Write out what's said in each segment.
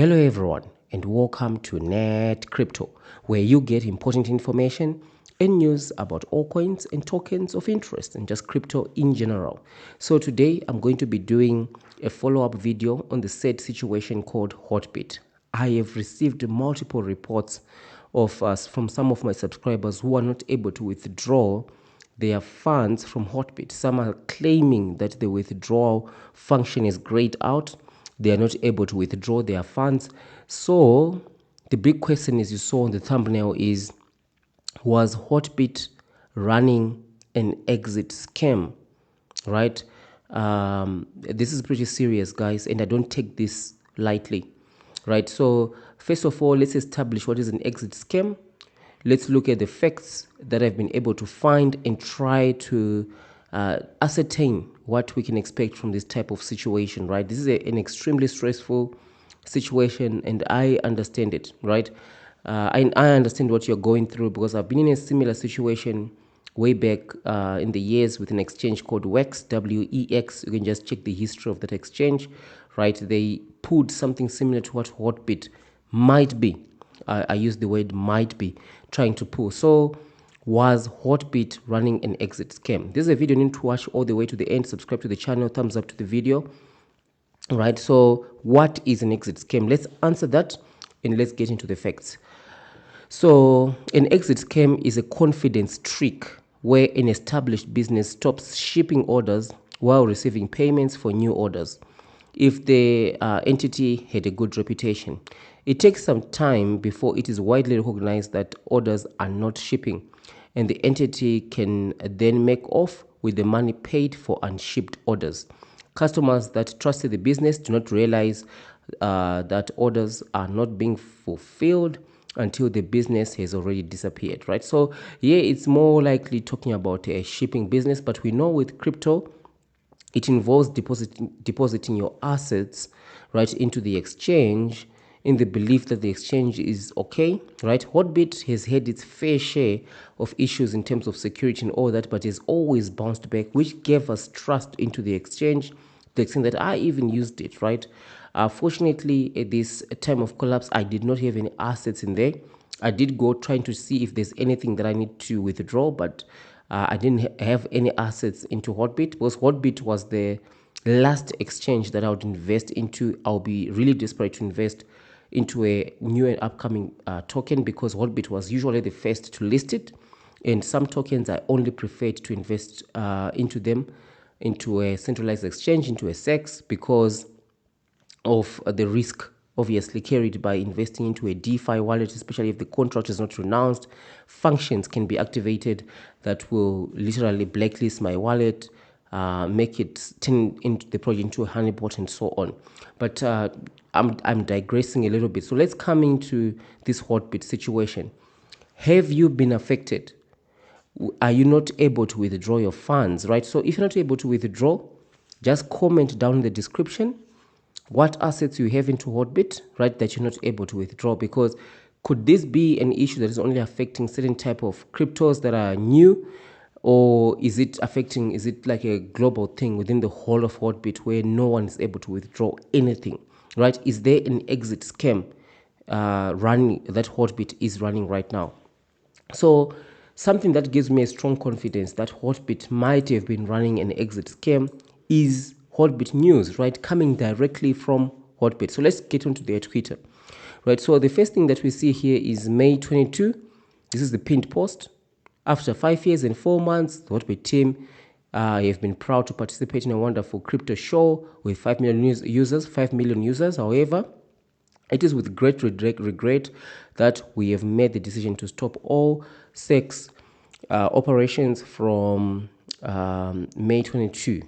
Hello everyone and welcome to Net Crypto, where you get important information and news about altcoins and tokens of interest and just crypto in general. So today I'm going to be doing a follow-up video on the said situation called Hotbit. I have received multiple reports from some of my subscribers who are not able to withdraw their funds from Hotbit. Some are claiming that the withdrawal function is grayed out. They are not able to withdraw their funds. So the big question, as you saw on the thumbnail, is, was Hotbit running an exit scam? Right? This is pretty serious, guys, and I don't take this lightly. Right? So first of all, let's establish what is an exit scam. Let's look at the facts that I've been able to find and try to ascertain what we can expect from this type of situation, right? This is an extremely stressful situation, and I understand it, right? I understand what you're going through because I've been in a similar situation way back in the years with an exchange called WEX, W-E-X. You can just check the history of that exchange, right? They pulled something similar to what Hotbit might be. I use the word might be trying to pull. So was Hotbit running an exit scam? This is a video you need to watch all the way to the end. Subscribe to the channel, thumbs up to the video. Right, so what is an exit scam? Let's answer that and let's get into the facts. So an exit scam is a confidence trick where an established business stops shipping orders while receiving payments for new orders if the entity had a good reputation. It takes some time before it is widely recognized that orders are not shipping, and the entity can then make off with the money paid for unshipped orders. Customers that trusted the business do not realize that orders are not being fulfilled until the business has already disappeared, right? So yeah, it's more likely talking about a shipping business, but we know with crypto, it involves depositing your assets right into the exchange in the belief that the exchange is okay, right? Hotbit has had its fair share of issues in terms of security and all that, but has always bounced back, which gave us trust into the exchange, the extent that I even used it, right? Fortunately, at this time of collapse, I did not have any assets in there. I did go trying to see if there's anything that I need to withdraw, but I didn't have any assets into Hotbit because Hotbit was the last exchange that I would invest into. I'll be really desperate to invest into a new and upcoming token because Hotbit was usually the first to list it, and some tokens I only preferred to invest into them, into a centralized exchange, into a SEX, because of the risk obviously carried by investing into a DeFi wallet, especially if the contract is not renounced. Functions can be activated that will literally blacklist my wallet, make it turn into the project into a honeypot and so on. But I'm digressing a little bit. So let's come into this Hotbit situation. Have you been affected? Are you not able to withdraw your funds, right? So if you're not able to withdraw, just comment down in the description what assets you have into Hotbit, right, that you're not able to withdraw. Because could this be an issue that is only affecting certain type of cryptos that are new, or is it like a global thing within the whole of Hotbit where no one is able to withdraw anything, right? Is there an exit scam running that Hotbit is running right now? So something that gives me a strong confidence that Hotbit might have been running an exit scam is Hotbit news, right, coming directly from Hotbit. So let's get onto their Twitter, right? So the first thing that we see here is May 22. This is the pinned post. After 5 years and 4 months, the Hotbit team have been proud to participate in a wonderful crypto show with 5 million users. However, it is with great regret that we have made the decision to stop all SEX operations from May 22,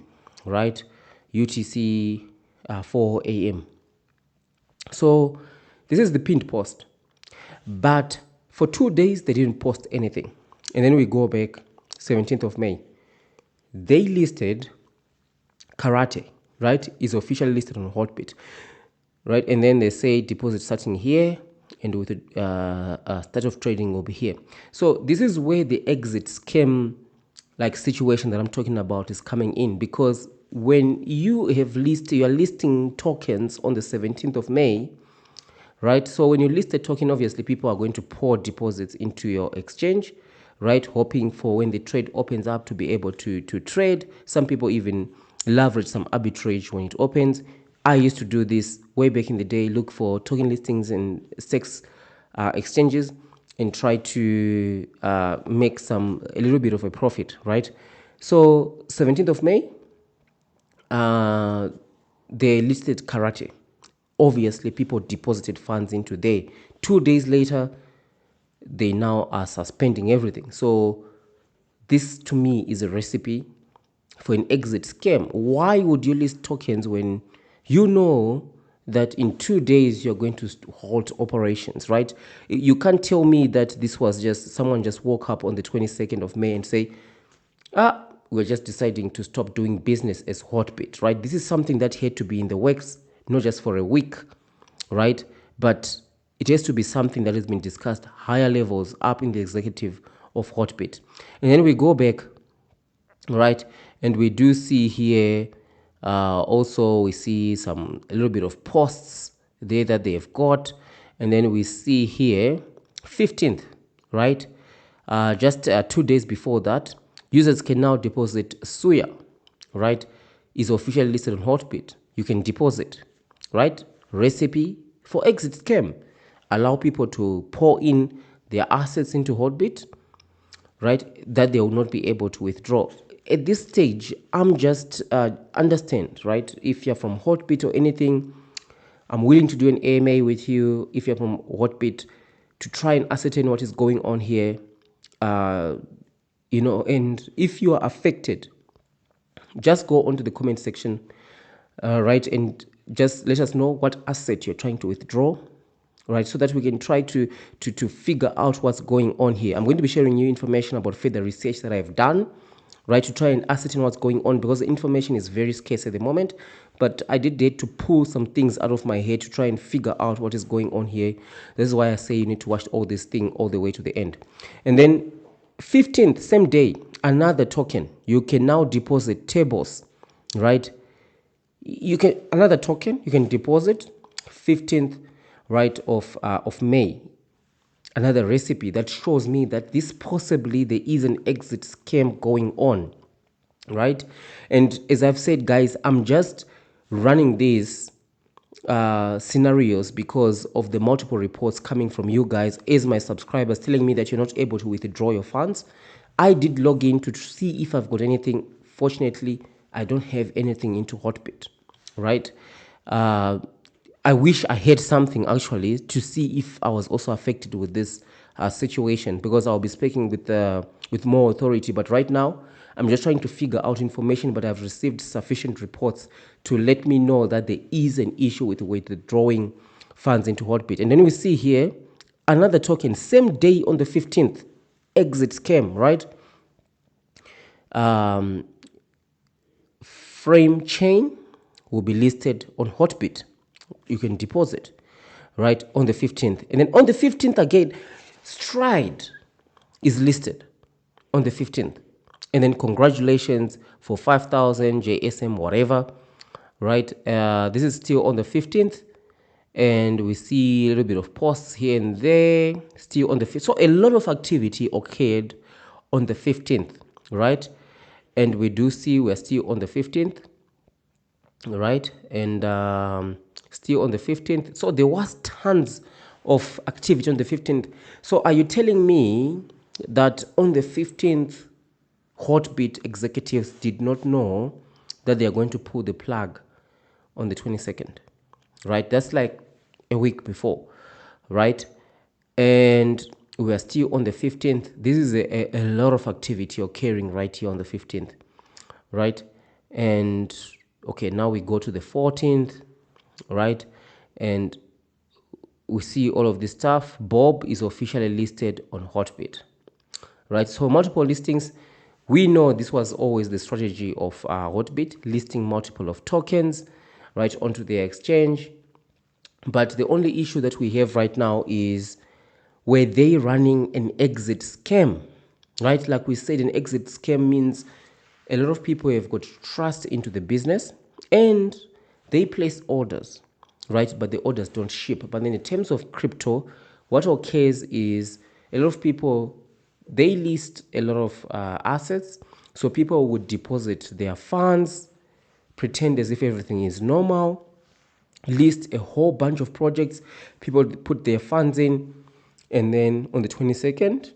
right? UTC 4 a.m. So this is the pinned post. But for 2 days, they didn't post anything. And then we go back 17th of May. They listed Karate, right? Is officially listed on Hotbit, right? And then they say deposit starting here and with start of trading will be here. So this is where the exit scam like situation that I'm talking about is coming in, because when you are listing tokens on the 17th of May, right? So when you list a token, obviously people are going to pour deposits into your exchange, right? Hoping for when the trade opens up to be able to trade. Some people even leverage some arbitrage when it opens. I used to do this way back in the day, look for token listings and SEX exchanges and try to make a little bit of a profit, right? So 17th of May, they listed Karate. Obviously, people deposited funds into there. 2 days later, they now are suspending everything. So this to me is a recipe for an exit scam. Why would you list tokens when you know that in 2 days you're going to halt operations, right? You can't tell me that this was just someone just woke up on the 22nd of May and say, we're just deciding to stop doing business as Hotbit, right? This is something that had to be in the works, not just for a week, right? But it has to be something that has been discussed higher levels up in the executive of Hotbit. And then we go back, right? And we do see here, also we see a little bit of posts there that they have got. And then we see here, 15th, right? Just 2 days before that, users can now deposit Suya, right? Is officially listed on Hotbit. You can deposit, right? Recipe for exit scam. Allow people to pour in their assets into Hotbit, right? That they will not be able to withdraw. At this stage, I'm just understand, right? If you're from Hotbit or anything, I'm willing to do an AMA with you. If you're from Hotbit, to try and ascertain what is going on here, and if you are affected, just go onto the comment section, right, and just let us know what asset you're trying to withdraw, right, so that we can try to figure out what's going on here. I'm going to be sharing you information about further research that I've done, right, to try and ascertain what's going on, because the information is very scarce at the moment. But I did dare to pull some things out of my head to try and figure out what is going on here. This is why I say you need to watch all this thing all the way to the end. And then 15th, same day, another token. You can now deposit tables, right? Another token you can deposit 15th, right, of May. Another recipe that shows me that this possibly there is an exit scam going on, right? And as I've said, guys, I'm just running these scenarios because of the multiple reports coming from you guys as my subscribers telling me that you're not able to withdraw your funds. I did log in to see if I've got anything. Fortunately, I don't have anything into Hotbit, right? I wish I had something actually to see if I was also affected with this situation, because I'll be speaking with more authority. But right now, I'm just trying to figure out information, but I've received sufficient reports to let me know that there is an issue with withdrawing funds into Hotbit. And then we see here another token, same day on the 15th, exit scam, right? Frame chain will be listed on Hotbit. You can deposit, right, on the 15th. And then on the 15th again, Stride is listed on the 15th. And then congratulations for 5,000 JSM, whatever, right? This is still on the 15th. And we see a little bit of posts here and there, still on the 15th. So a lot of activity occurred on the 15th, right? And we do see we're still on the 15th, right? And still on the 15th. So there was tons of activity on the 15th. So are you telling me that on the 15th, Hotbit executives did not know that they are going to pull the plug on the 22nd, right? That's like a week before, right? And we are still on the 15th. This is a lot of activity occurring right here on the 15th, right? And okay, now we go to the 14th, right? And we see all of this stuff. Bob is officially listed on Hotbit, right? So multiple listings. We know this was always the strategy of Hotbit, listing multiple of tokens, right, onto their exchange. But the only issue that we have right now is, were they running an exit scam, right? Like we said, an exit scam means a lot of people have got trust into the business and they place orders, right? But the orders don't ship. But then in terms of crypto, what occurs is a lot of people, they list a lot of assets. So people would deposit their funds, pretend as if everything is normal, list a whole bunch of projects. People put their funds in, and then on the 22nd,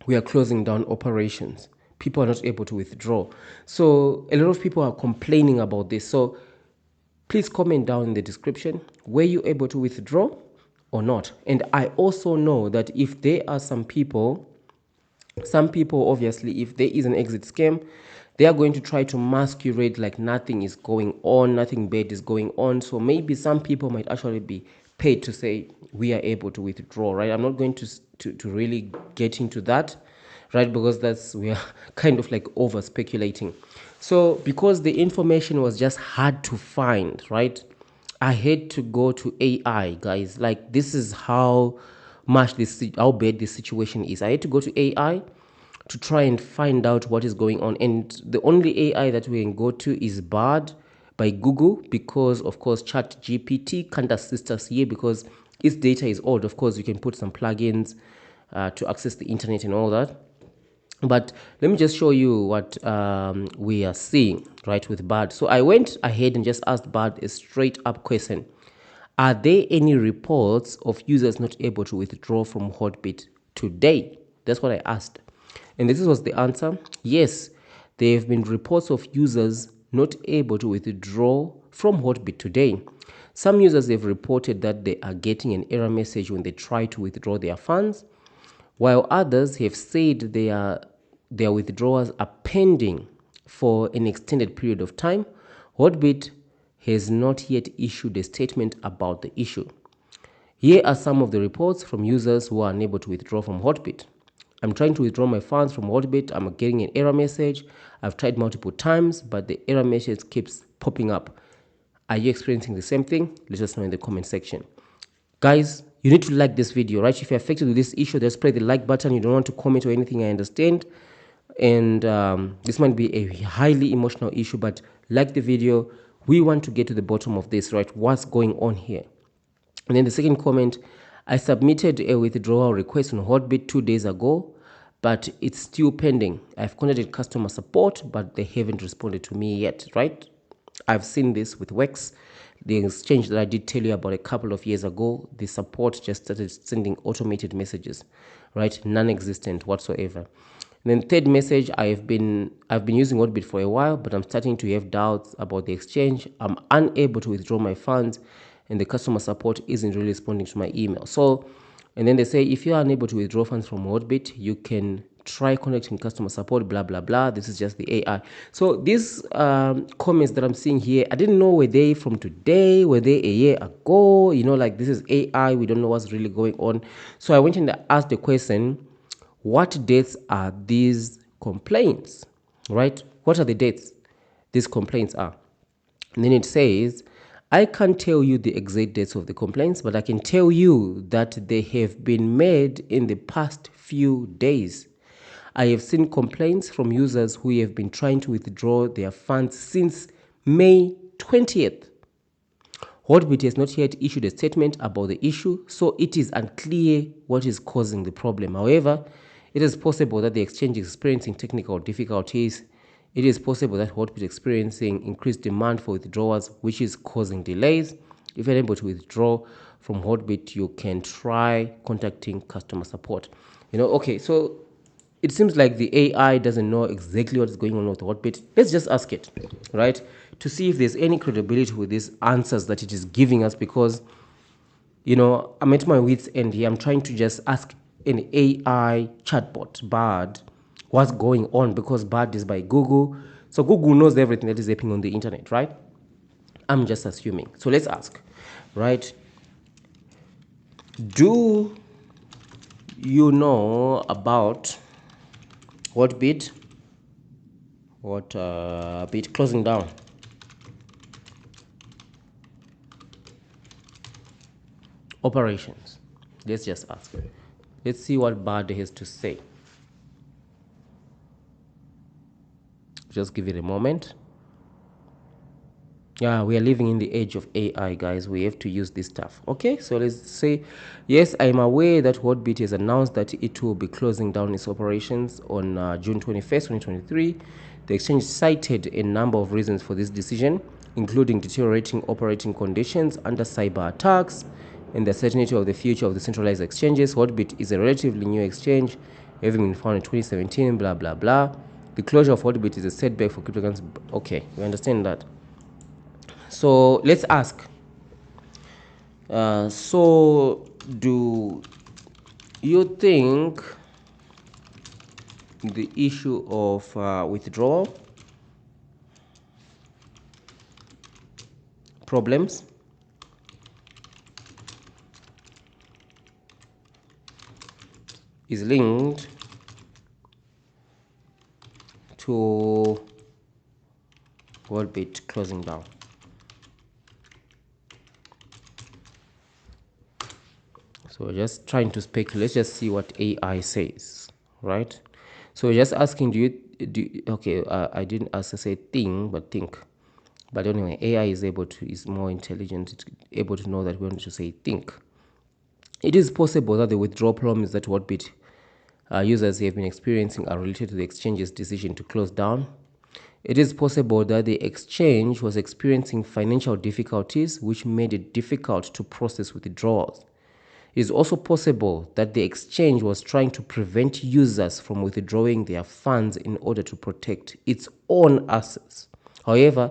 we are closing down operations. People are not able to withdraw. So a lot of people are complaining about this. So please comment down in the description, were you able to withdraw or not? And I also know that if there are some people obviously, if there is an exit scam, they are going to try to masquerade like nothing is going on, nothing bad is going on. So maybe some people might actually be paid to say we are able to withdraw, right? I'm not going to really get into that, right? Because we are kind of like over speculating. So because the information was just hard to find, right? I had to go to AI, guys. Like, this is how how bad this situation is. I had to go to AI to try and find out what is going on. And the only AI that we can go to is Bard by Google, because of course ChatGPT can't assist us here because its data is old. Of course, you can put some plugins to access the internet and all that. But let me just show you what we are seeing, right, with Bard. So I went ahead and just asked Bard a straight up question. Are there any reports of users not able to withdraw from Hotbit today? That's what I asked. And this was the answer. Yes, there have been reports of users not able to withdraw from Hotbit today. Some users have reported that they are getting an error message when they try to withdraw their funds, while others have said their withdrawals are pending for an extended period of time. Hotbit has not yet issued a statement about the issue. Here are some of the reports from users who are unable to withdraw from Hotbit. I'm trying to withdraw my funds from Hotbit. I'm getting an error message. I've tried multiple times, but the error message keeps popping up. Are you experiencing the same thing? Let us know in the comment section. Guys, you need to like this video, right? If you're affected with this issue, just press the like button. You don't want to comment or anything, I understand. And this might be a highly emotional issue, but like the video. We want to get to the bottom of this, right? What's going on here? And then the second comment, I submitted a withdrawal request on Hotbit 2 days ago, but it's still pending. I've contacted customer support, but they haven't responded to me yet, right? I've seen this with Wex. The exchange that I did tell you about a couple of years ago, the support just started sending automated messages, right? Non-existent whatsoever. And then third message, I've been using Hotbit for a while, but I'm starting to have doubts about the exchange. I'm unable to withdraw my funds, and the customer support isn't really responding to my email. So, and then they say, if you are unable to withdraw funds from Hotbit, you can try contacting customer support, blah, blah, blah. This is just the AI. So these comments that I'm seeing here, I didn't know, were they from today? Were they a year ago? You know, like, this is AI. We don't know what's really going on. So I went and asked the question, what dates are these complaints, right? What are the dates these complaints are? And then it says, I can't tell you the exact dates of the complaints, but I can tell you that they have been made in the past few days. I have seen complaints from users who have been trying to withdraw their funds since May 20th. Hotbit has not yet issued a statement about the issue, so it is unclear what is causing the problem. However, it is possible that the exchange is experiencing technical difficulties. It is possible that Hotbit is experiencing increased demand for withdrawals, which is causing delays. If you're unable to withdraw from Hotbit, you can try contacting customer support. Okay, so it seems like the AI doesn't know exactly what's going on with Hotbit. Let's just ask it, right, to see if there's any credibility with these answers that it is giving us, because, I'm at my wit's end here. I'm trying to just ask an AI chatbot, Bard, what's going on, because Bard is by Google. So Google knows everything that is happening on the internet, right? I'm just assuming. So let's ask, right? Do you know about Hotbit bit closing down? Operations. Let's just ask. Let's see what Bard has to say. Just give it a moment. Yeah, we are living in the age of AI, guys. We have to use this stuff. Okay, so let's say, yes, I'm aware that Hotbit has announced that it will be closing down its operations on June 21st, 2023. The exchange cited a number of reasons for this decision, including deteriorating operating conditions under cyber attacks and the certainty of the future of the centralized exchanges. Hotbit is a relatively new exchange, having been founded in 2017, blah, blah, blah. The closure of Hotbit is a setback for cryptocurrency. Okay, we understand that. So let's ask. So do you think the issue of withdrawal problems is linked to Worldbit closing down? So just trying to speculate. Let's just see what AI says, right? So just asking, okay, I didn't ask to say thing, but think. But anyway, AI is more intelligent. It's able to know that we want to say think. It is possible that the withdrawal problems that Hotbit users have been experiencing are related to the exchange's decision to close down. It is possible that the exchange was experiencing financial difficulties, which made it difficult to process withdrawals. It is also possible that the exchange was trying to prevent users from withdrawing their funds in order to protect its own assets. However,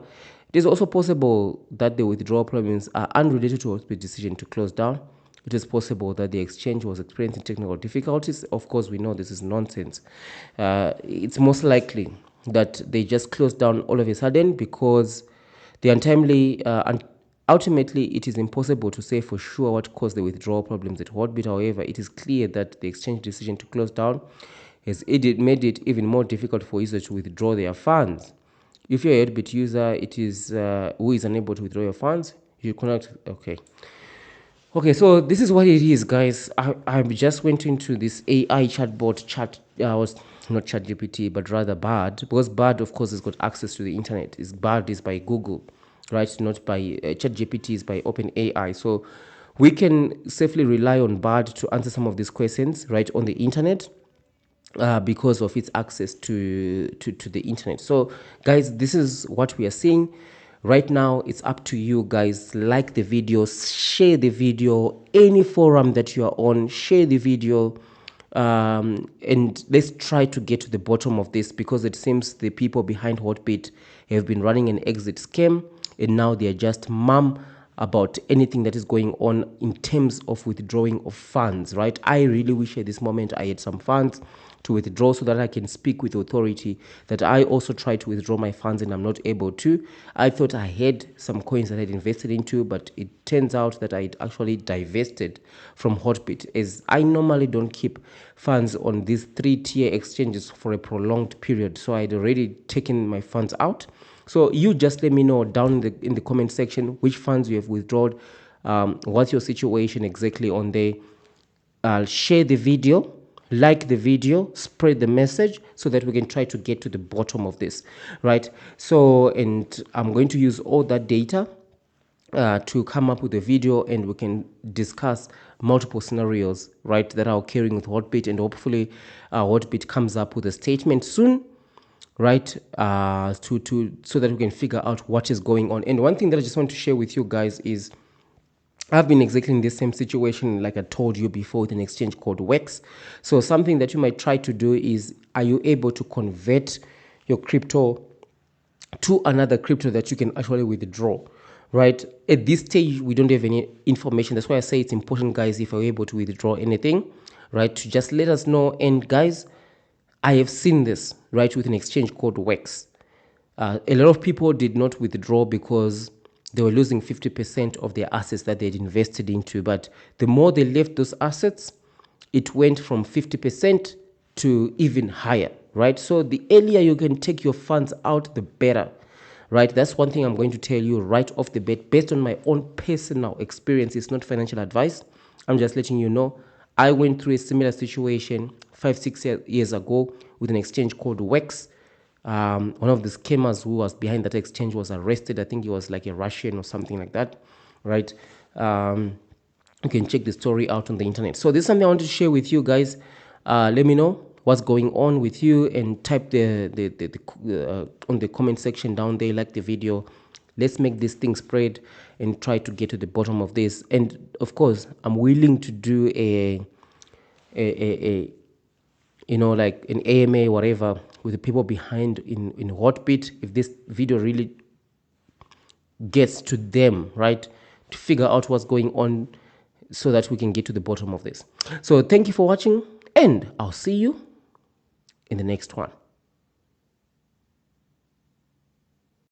it is also possible that the withdrawal problems are unrelated to the decision to close down. It is possible that the exchange was experiencing technical difficulties. Of course, we know this is nonsense. It's most likely that they just closed down all of a sudden because the untimely and ultimately, it is impossible to say for sure what caused the withdrawal problems at Hotbit. However, it is clear that the exchange decision to close down has made it even more difficult for users to withdraw their funds. If you're a Hotbit user, it is who is unable to withdraw your funds, you connect. Okay, so this is what it is, guys. I just went into this AI chatbot chat. Was not ChatGPT, but rather Bard, because Bard, of course, has got access to the internet. Bard is by Google, right? Not by ChatGPT is by OpenAI. So we can safely rely on Bard to answer some of these questions, right, on the internet. Because of its access to the internet. So guys, this is what we are seeing right now. It's up to you guys. Like the video, share the video, any forum that you are on, share the video, and let's try to get to the bottom of this, because it seems the people behind Hotbit have been running an exit scam, and now they are just mum about anything that is going on in terms of withdrawing of funds, right? I really wish at this moment I had some funds to withdraw so that I can speak with authority that I also tried to withdraw my funds and I'm not able to. I thought I had some coins that I had invested into, but it turns out that I actually divested from Hotbit, as I normally don't keep funds on these 3-tier exchanges for a prolonged period. So I'd already taken my funds out. So you just let me know down in the comment section which funds you have withdrawn, what's your situation exactly on there. I'll share the video, like the video, spread the message so that we can try to get to the bottom of this, right? So, and I'm going to use all that data to come up with a video, and we can discuss multiple scenarios, right, that are occurring with Hotbit, and hopefully Hotbit comes up with a statement soon, right, so that we can figure out what is going on. And one thing that I just want to share with you guys is I've been exactly in this same situation, like I told you before, with an exchange called Wex. So something that you might try to do is, are you able to convert your crypto to another crypto that you can actually withdraw, right? At this stage, we don't have any information. That's why I say it's important, guys, if you're able to withdraw anything, right, to just let us know. And guys, I have seen this, right, with an exchange called Wex. A lot of people did not withdraw because they were losing 50% of their assets that they'd invested into. But the more they left those assets, it went from 50% to even higher, right? So the earlier you can take your funds out, the better, right? That's one thing I'm going to tell you right off the bat, based on my own personal experience. It's not financial advice. I'm just letting you know. I went through a similar situation 5-6 years ago with an exchange called Wex. One of the scammers who was behind that exchange was arrested. I think he was like a Russian or something like that, right? You can check the story out on the internet. So this is something I want to share with you guys. Let me know what's going on with you, and type on the comment section down there, like the video. Let's make this thing spread and try to get to the bottom of this. And of course, I'm willing to do a like an AMA, whatever, with the people behind in Hotbit, if this video really gets to them, right, to figure out what's going on, so that we can get to the bottom of this. So thank you for watching, and I'll see you in the next one.